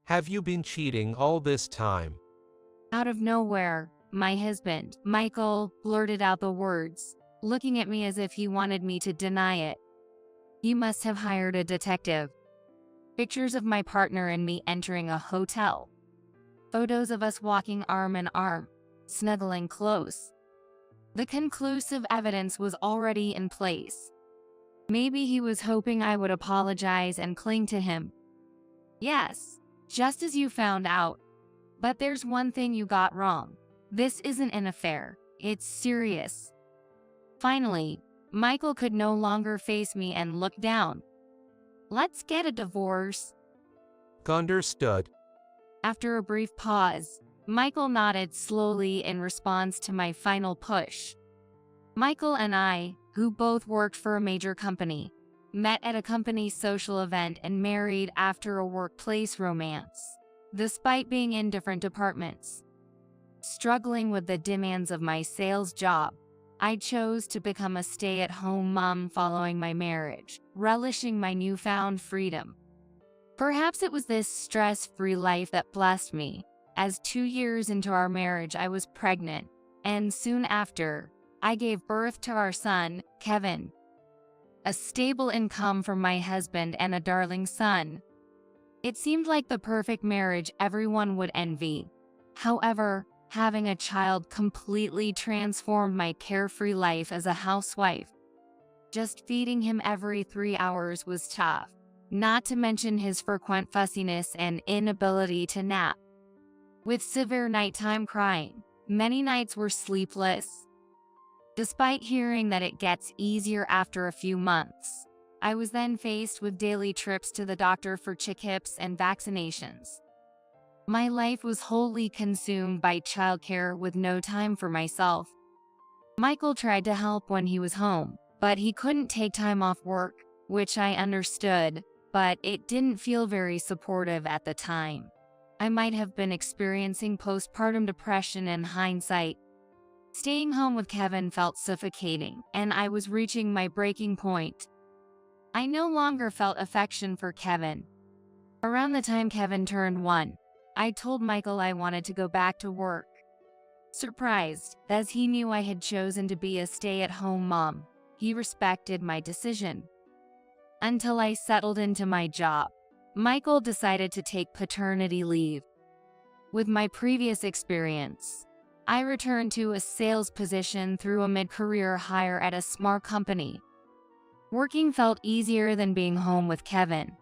Have you been cheating all this time? Out of nowhere, my husband, Michael, blurted out the words, looking at me as if he wanted me to deny it. "You must have hired a detective." Pictures of my partner and me entering a hotel. Photos of us walking arm in arm, snuggling close. The conclusive evidence was already in place. Maybe he was hoping I would apologize and cling to him. "Yes, just as you found out. But there's one thing you got wrong. This isn't an affair. It's serious." Finally, Michael could no longer face me and look down. "Let's get a divorce." Understood. After a brief pause, Michael nodded slowly in response to my final push. Michael and I, who both worked for a major company, met at a company social event and married after a workplace romance, despite being in different departments. Struggling with the demands of my sales job, I chose to become a stay-at-home mom following my marriage, relishing my newfound freedom. Perhaps it was this stress-free life that blessed me, as 2 years into our marriage I was pregnant, and soon after, I gave birth to our son, Kevin. A stable income from my husband and a darling son. It seemed like the perfect marriage everyone would envy. However, having a child completely transformed my carefree life as a housewife. Just feeding him every 3 hours was tough, not to mention his frequent fussiness and inability to nap. With severe nighttime crying, many nights were sleepless. Despite hearing that it gets easier after a few months, I was then faced with daily trips to the doctor for checkups and vaccinations. My life was wholly consumed by childcare with no time for myself. Michael tried to help when he was home, but he couldn't take time off work, which I understood, but it didn't feel very supportive at the time. I might have been experiencing postpartum depression in hindsight. Staying home with Kevin felt suffocating, and I was reaching my breaking point. I no longer felt affection for Kevin. Around the time Kevin turned 1, I told Michael I wanted to go back to work. Surprised, as he knew I had chosen to be a stay-at-home mom, he respected my decision. Until I settled into my job, Michael decided to take paternity leave. With my previous experience, I returned to a sales position through a mid-career hire at a small company. Working felt easier than being home with Kevin.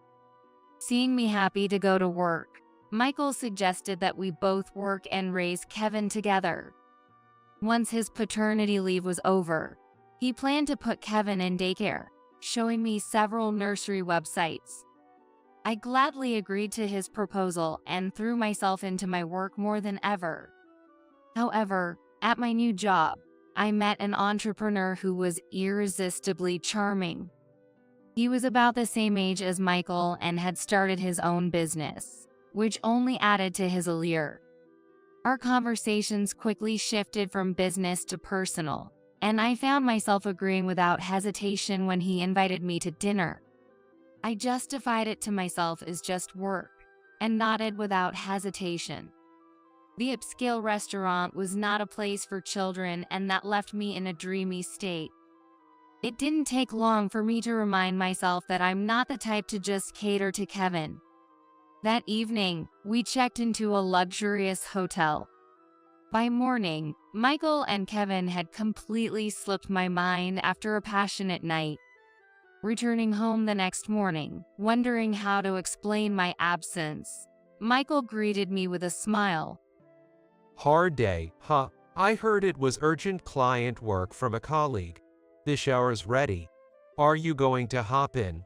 Seeing me happy to go to work, Michael suggested that we both work and raise Kevin together. Once his paternity leave was over, he planned to put Kevin in daycare, showing me several nursery websites. I gladly agreed to his proposal and threw myself into my work more than ever. However, at my new job, I met an entrepreneur who was irresistibly charming. He was about the same age as Michael and had started his own business, which only added to his allure. Our conversations quickly shifted from business to personal, and I found myself agreeing without hesitation when he invited me to dinner. I justified it to myself as just work, and nodded without hesitation. The upscale restaurant was not a place for children, and that left me in a dreamy state. It didn't take long for me to remind myself that I'm not the type to just cater to Kevin. That evening, we checked into a luxurious hotel. By morning, Michael and Kevin had completely slipped my mind after a passionate night. Returning home the next morning, wondering how to explain my absence, Michael greeted me with a smile. Hard day, huh? I heard it was urgent client work from a colleague. The shower's ready. Are you going to hop in?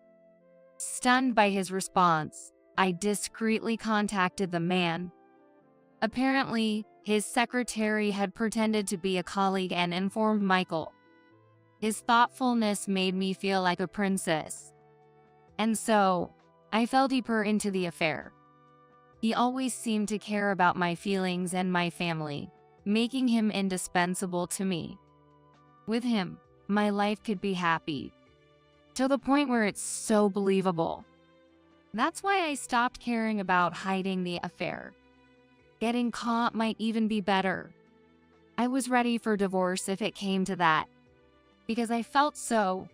Stunned by his response, I discreetly contacted the man. Apparently, his secretary had pretended to be a colleague and informed Michael. His thoughtfulness made me feel like a princess. And so, I fell deeper into the affair. He always seemed to care about my feelings and my family, making him indispensable to me. With him, my life could be happy, to the point where it's so believable. That's why I stopped caring about hiding the affair. Getting caught might even be better. I was ready for divorce if it came to that, because I felt so.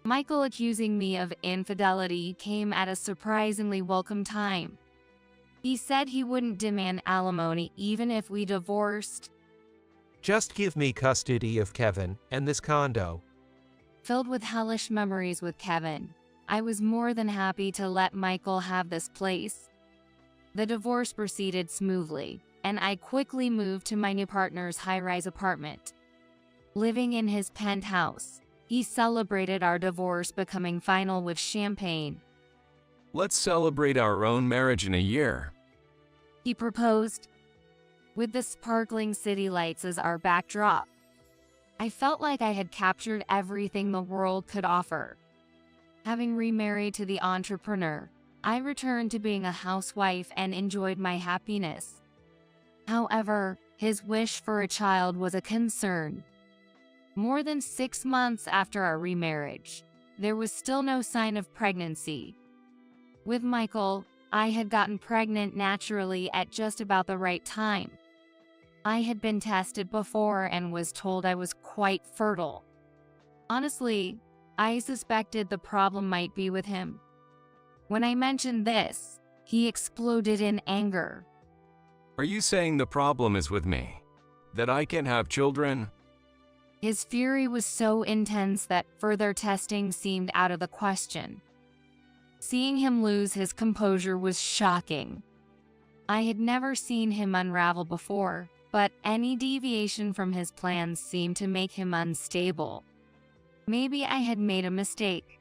Michael accusing me of infidelity came at a surprisingly welcome time. He said he wouldn't demand alimony even if we divorced. Just give me custody of Kevin and this condo. Filled with hellish memories with Kevin, I was more than happy to let Michael have this place. The divorce proceeded smoothly, and I quickly moved to my new partner's high-rise apartment. Living in his penthouse, he celebrated our divorce becoming final with champagne. Let's celebrate our own marriage in a year. He proposed, with the sparkling city lights as our backdrop. I felt like I had captured everything the world could offer. Having remarried to the entrepreneur, I returned to being a housewife and enjoyed my happiness. However, his wish for a child was a concern. More than 6 months after our remarriage, there was still no sign of pregnancy. With Michael, I had gotten pregnant naturally at just about the right time. I had been tested before and was told I was quite fertile. Honestly, I suspected the problem might be with him. When I mentioned this, he exploded in anger. Are you saying the problem is with me? That I can't have children? His fury was so intense that further testing seemed out of the question. Seeing him lose his composure was shocking. I had never seen him unravel before, but any deviation from his plans seemed to make him unstable. Maybe I had made a mistake.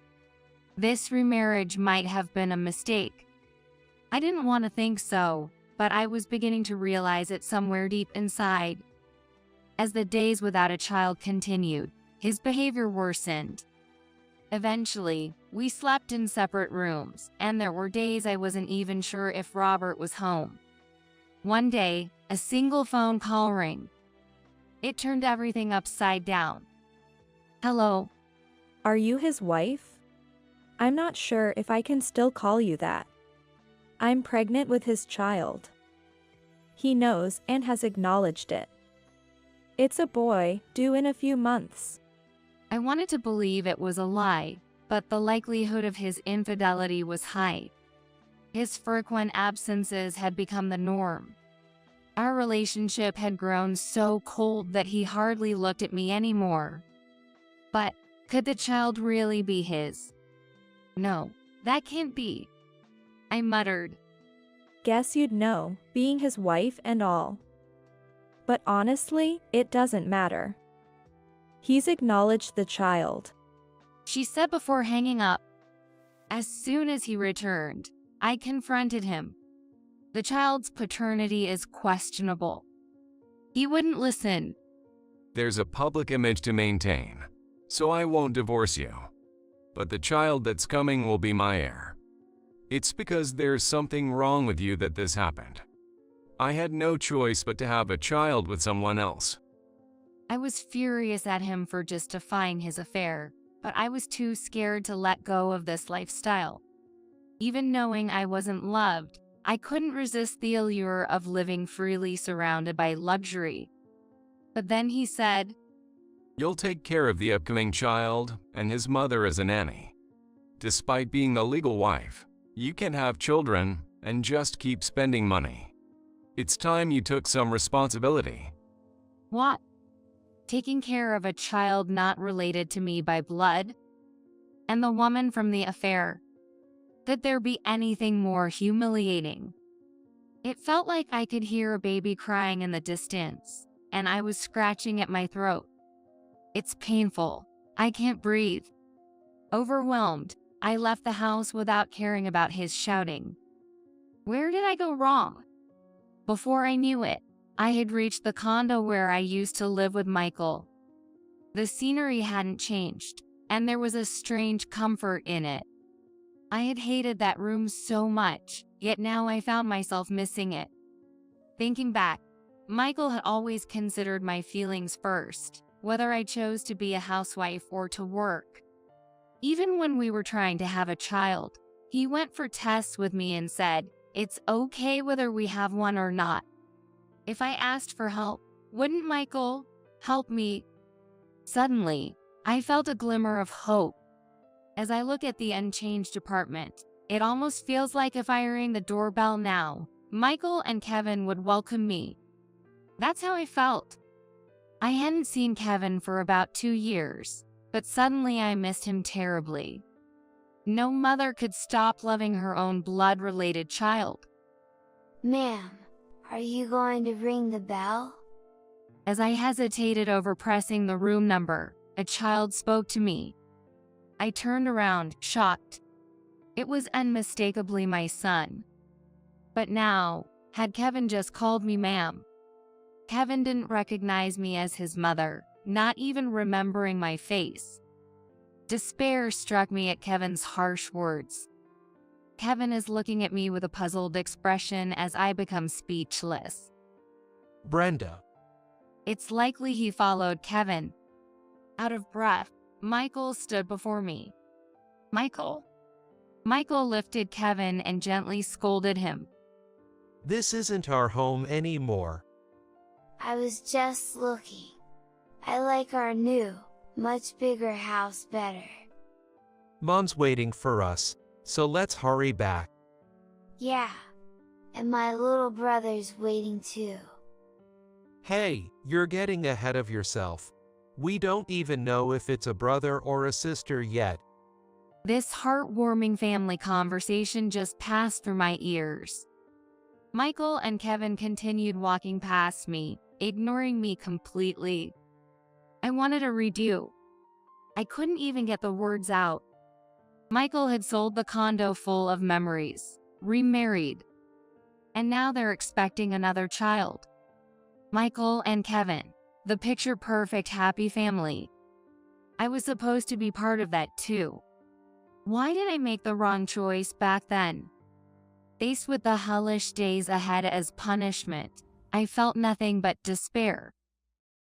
This remarriage might have been a mistake. I didn't want to think so, but I was beginning to realize it somewhere deep inside. As the days without a child continued, his behavior worsened. Eventually, we slept in separate rooms, and there were days I wasn't even sure if Robert was home. One day, a single phone call rang. It turned everything upside down. Hello. Are you his wife? I'm not sure if I can still call you that. I'm pregnant with his child. He knows and has acknowledged it. It's a boy, due in a few months. I wanted to believe it was a lie, but the likelihood of his infidelity was high. His frequent absences had become the norm. Our relationship had grown so cold that he hardly looked at me anymore. But could the child really be his? No, that can't be. I muttered. Guess you'd know, being his wife and all. But honestly, it doesn't matter. He's acknowledged the child, she said before hanging up. As soon as he returned, I confronted him. The child's paternity is questionable. He wouldn't listen. There's a public image to maintain, so I won't divorce you. But the child that's coming will be my heir. It's because there's something wrong with you that this happened. I had no choice but to have a child with someone else. I was furious at him for justifying his affair, but I was too scared to let go of this lifestyle. Even knowing I wasn't loved, I couldn't resist the allure of living freely surrounded by luxury. But then he said, You'll take care of the upcoming child and his mother as a nanny. Despite being the legal wife, you can have children and just keep spending money. It's time you took some responsibility. What? Taking care of a child not related to me by blood? And the woman from the affair? Could there be anything more humiliating? It felt like I could hear a baby crying in the distance, and I was scratching at my throat. It's painful. I can't breathe. Overwhelmed, I left the house without caring about his shouting. Where did I go wrong? Before I knew it, I had reached the condo where I used to live with Michael. The scenery hadn't changed, and there was a strange comfort in it. I had hated that room so much, yet now I found myself missing it. Thinking back, Michael had always considered my feelings first, whether I chose to be a housewife or to work. Even when we were trying to have a child, He went for tests with me and said, "It's okay whether we have one or not." If I asked for help, wouldn't Michael help me? Suddenly, I felt a glimmer of hope. As I look at the unchanged apartment, it almost feels like if I rang the doorbell now, Michael and Kevin would welcome me. That's how I felt. I hadn't seen Kevin for about 2 years, but suddenly I missed him terribly. No mother could stop loving her own blood-related child. Ma'am, are you going to ring the bell? As I hesitated over pressing the room number, a child spoke to me. I turned around, shocked. It was unmistakably my son. But now, had Kevin just called me ma'am? Kevin didn't recognize me as his mother, not even remembering my face. Despair struck me at Kevin's harsh words. Kevin is looking at me with a puzzled expression as I become speechless. Brenda. It's likely he followed Kevin. Out of breath, Michael stood before me. Michael? Michael lifted Kevin and gently scolded him. This isn't our home anymore. I was just looking. I like our new, much bigger house better. Mom's waiting for us, so let's hurry back. Yeah. And my little brother's waiting too. Hey, you're getting ahead of yourself. We don't even know if it's a brother or a sister yet. This heartwarming family conversation just passed through my ears. Michael and Kevin continued walking past me, ignoring me completely. I wanted a redo. I couldn't even get the words out. Michael had sold the condo full of memories, remarried. And now they're expecting another child. Michael and Kevin, the picture-perfect happy family. I was supposed to be part of that too. Why did I make the wrong choice back then? Faced with the hellish days ahead as punishment, I felt nothing but despair.